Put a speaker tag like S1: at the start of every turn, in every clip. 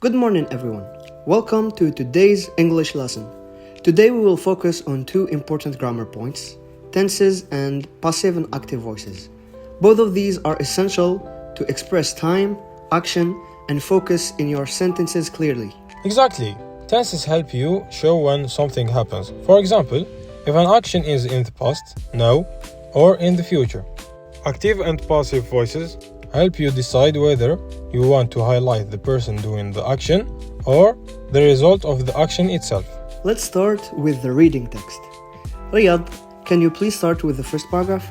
S1: Good morning, everyone. Welcome to today's English lesson. Today we will focus on two important grammar points, tenses and passive and active voices. Both of these are essential to express time, action, and focus in your sentences clearly.
S2: Exactly. Tenses help you show when something happens. For example, if an action is in the past, now, or in the future. Active and passive voices help you decide whether you want to highlight the person doing the action or the result of the action itself.
S1: Let's start with the reading text. Riyad, can you please start with the first paragraph?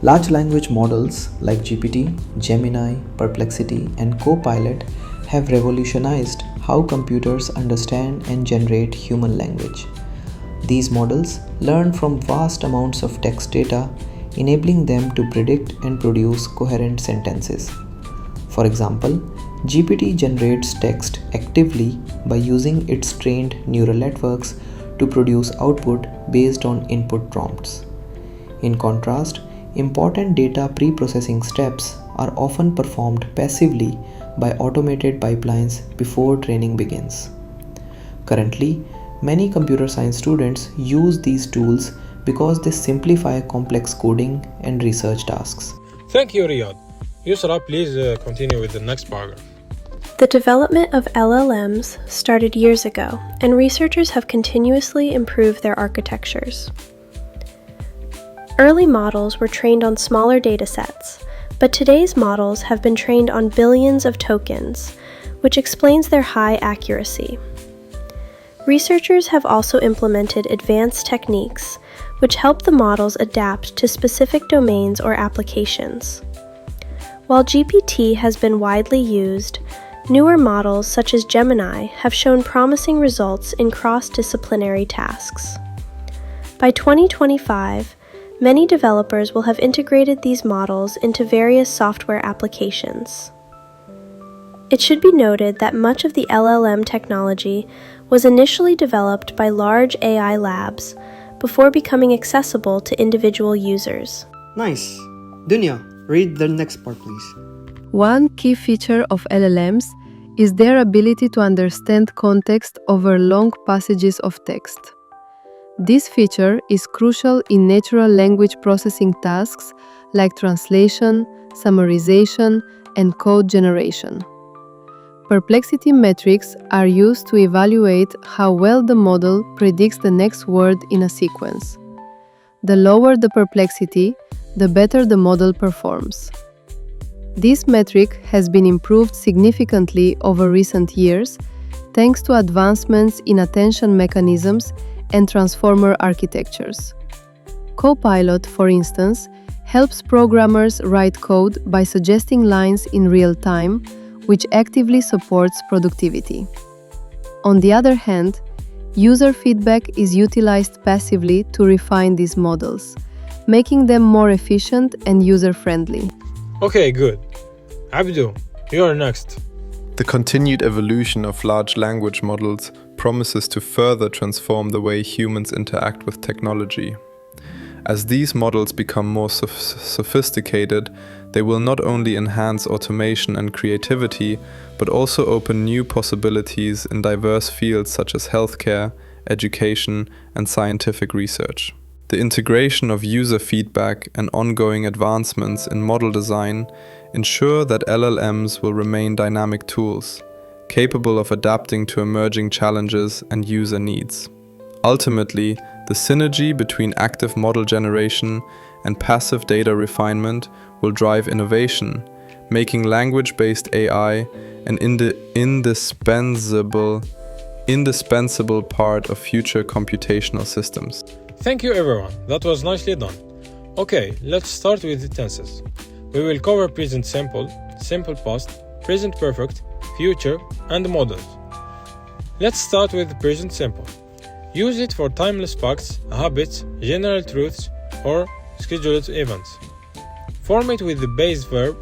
S3: Large language models like GPT, Gemini, Perplexity, and Copilot have revolutionized how computers understand and generate human language. These models learn from vast amounts of text data, enabling them to predict and produce coherent sentences. For example, GPT generates text actively by using its trained neural networks to produce output based on input prompts. In contrast, important data pre-processing steps are often performed passively by automated pipelines before training begins. Currently, many computer science students use these tools because they simplify complex coding and research tasks.
S2: Thank you, Riyad. Yusra, please continue with the next paragraph.
S4: The development of LLMs started years ago, and researchers have continuously improved their architectures. Early models were trained on smaller datasets, but today's models have been trained on billions of tokens, which explains their high accuracy. Researchers have also implemented advanced techniques which help the models adapt to specific domains or applications. While GPT has been widely used, newer models such as Gemini have shown promising results in cross-disciplinary tasks. By 2025, many developers will have integrated these models into various software applications. It should be noted that much of the LLM technology was initially developed by large AI labs before becoming accessible to individual users.
S1: Nice. Dunya, read the next part, please.
S5: One key feature of LLMs is their ability to understand context over long passages of text. This feature is crucial in natural language processing tasks like translation, summarization, and code generation. Perplexity metrics are used to evaluate how well the model predicts the next word in a sequence. The lower the perplexity, the better the model performs. This metric has been improved significantly over recent years thanks to advancements in attention mechanisms and transformer architectures. Copilot, for instance, helps programmers write code by suggesting lines in real time, which actively supports productivity. On the other hand, user feedback is utilized passively to refine these models, making them more efficient and user-friendly.
S2: Okay, good. Abdu, you are next.
S6: The continued evolution of large language models promises to further transform the way humans interact with technology. As these models become more sophisticated, they will not only enhance automation and creativity, but also open new possibilities in diverse fields such as healthcare, education, and scientific research. The integration of user feedback and ongoing advancements in model design ensure that LLMs will remain dynamic tools, capable of adapting to emerging challenges and user needs. Ultimately, the synergy between active model generation and passive data refinement will drive innovation, making language-based AI an indispensable part of future computational systems.
S2: Thank you, everyone. That was nicely done. Okay, let's start with the tenses. We will cover present simple, simple past, present perfect, future, and models. Let's start with present simple. Use it for timeless facts, habits, general truths, or scheduled events. Form it with the base verb,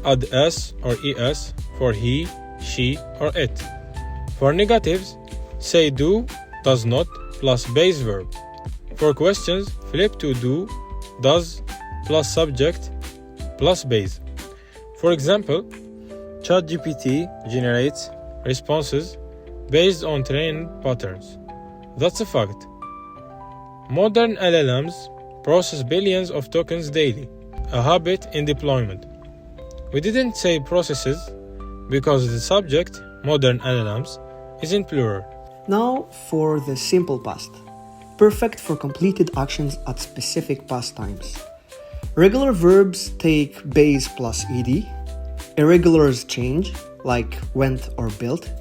S2: add s or es for he, she, or it. For negatives, say do, does not, plus base verb. For questions, flip to do, does, plus subject, plus base. For example, ChatGPT generates responses based on trained patterns. That's a fact. Modern LLMs process billions of tokens daily, a habit in deployment. We didn't say processes because the subject, modern LLMs, isn't plural.
S1: Now for the simple past. Perfect for completed actions at specific past times. Regular verbs take base plus ed. Irregulars change, like went or built.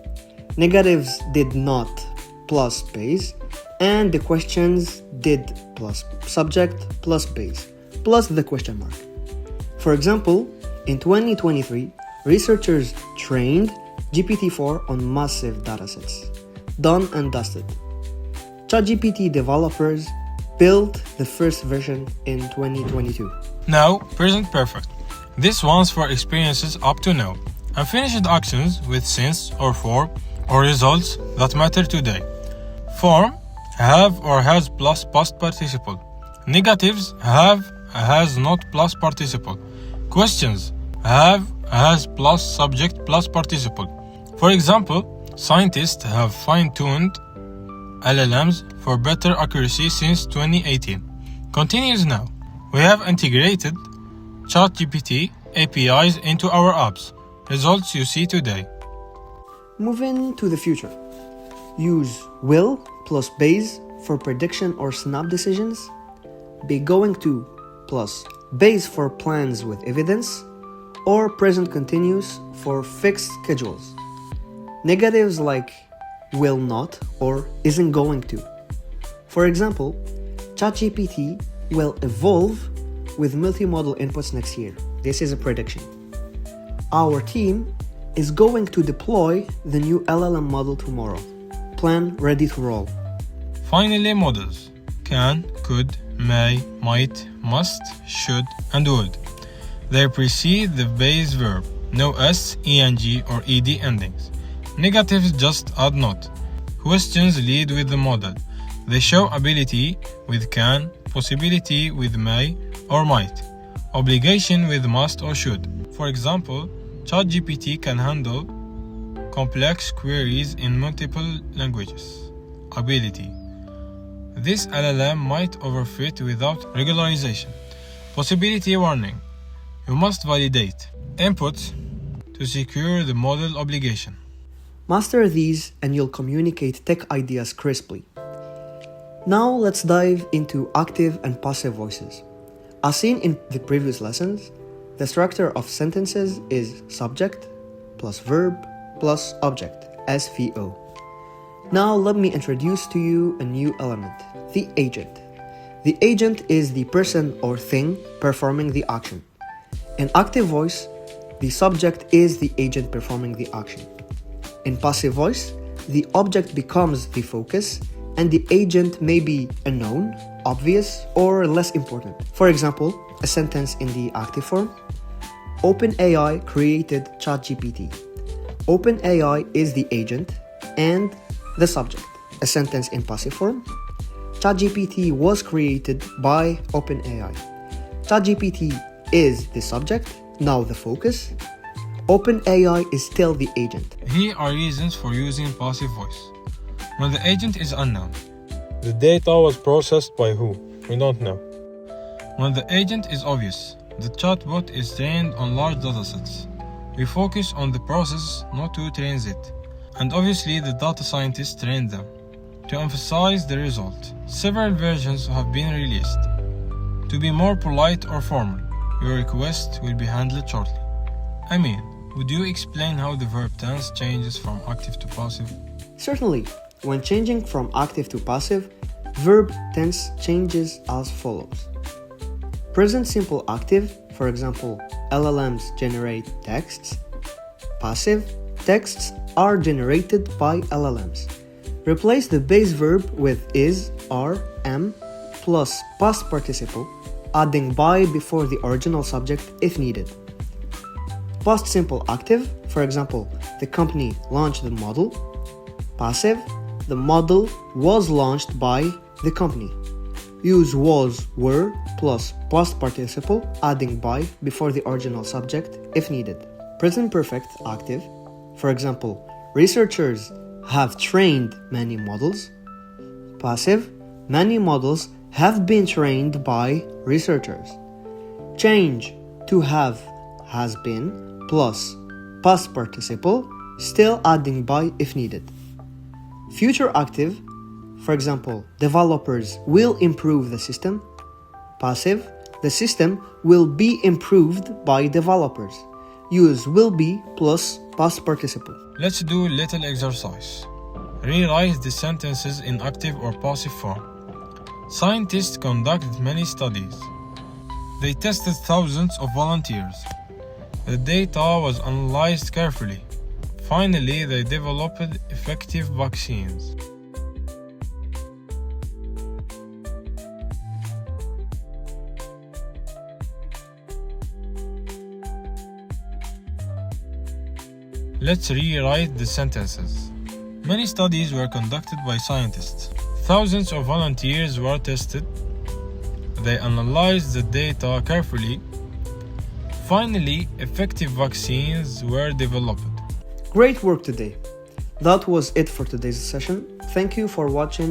S1: Negatives did not plus base. And the questions did plus subject plus base plus the question mark. For example, in 2023, researchers trained GPT-4 on massive datasets. Done and dusted. ChatGPT developers built the first version in 2022.
S2: Now, present perfect. This one's for experiences up to now, and finished actions with since or for or results that matter today. Form, have or has plus past participle. Negatives, have, has not plus participle. Questions, have, has plus subject plus participle. For example, scientists have fine-tuned LLMs for better accuracy since 2018. Continues now. We have integrated ChatGPT APIs into our apps. Results you see today.
S1: Moving to the future. Use will plus base for prediction or snap decisions. Be going to plus base for plans with evidence. Or present continuous for fixed schedules. Negatives like will not or isn't going to. For example, ChatGPT will evolve with multimodal inputs next year. This is a prediction. Our team is going to deploy the new LLM model tomorrow. Plan ready to roll.
S2: Finally, models. Can, could, may, might, must, should, and would. They precede the base verb. No s, eng, or ed endings. Negatives just add not. Questions lead with the model. They show ability with can, possibility with may or might, obligation with must or should. For example, ChatGPT can handle complex queries in multiple languages. Ability. This LLM might overfit without regularization. Possibility warning. You must validate. Input to secure the model obligation.
S1: Master these and you'll communicate tech ideas crisply. Now let's dive into active and passive voices. As seen in the previous lessons, the structure of sentences is subject plus verb plus object, SVO. Now let me introduce to you a new element, the agent. The agent is the person or thing performing the action. In active voice, the subject is the agent performing the action. In passive voice, the object becomes the focus and the agent may be unknown, obvious, or less important. For example, a sentence in the active form. OpenAI created ChatGPT. OpenAI is the agent and the subject. A sentence in passive form. ChatGPT was created by OpenAI. ChatGPT is the subject, now the focus. OpenAI is still the agent.
S2: Here are reasons for using passive voice. When the agent is unknown. The data was processed by who? We don't know. When the agent is obvious. The chatbot is trained on large datasets. We focus on the process, not who trains it. And obviously the data scientists trained them. To emphasize the result, several versions have been released. To be more polite or formal, your request will be handled shortly. I mean, would you explain how the verb tense changes from active to passive?
S1: Certainly, when changing from active to passive, verb tense changes as follows. Present simple active, for example, LLMs generate texts. Passive, texts are generated by LLMs. Replace the base verb with is, are, am, plus past participle, adding by before the original subject if needed. Past simple active, for example, the company launched the model. Passive, the model was launched by the company. Use was, were, plus past participle, adding by before the original subject if needed. Present perfect active, for example, Researchers have trained many models. Passive, many models have been trained by researchers. Change to have, has been, plus past participle, still adding by if needed. Future active, for example, developers will improve the system. Passive, the system will be improved by developers. Use will be plus past participle.
S2: Let's do a little exercise. Rewrite the sentences in active or passive form. Scientists conducted many studies. They tested thousands of volunteers. The data was analyzed carefully. Finally, they developed effective vaccines. Let's rewrite the sentences. Many studies were conducted by scientists. Thousands of volunteers were tested. They analyzed the data carefully. Finally, effective vaccines were developed.
S1: Great work today. That was it for today's session. Thank you for watching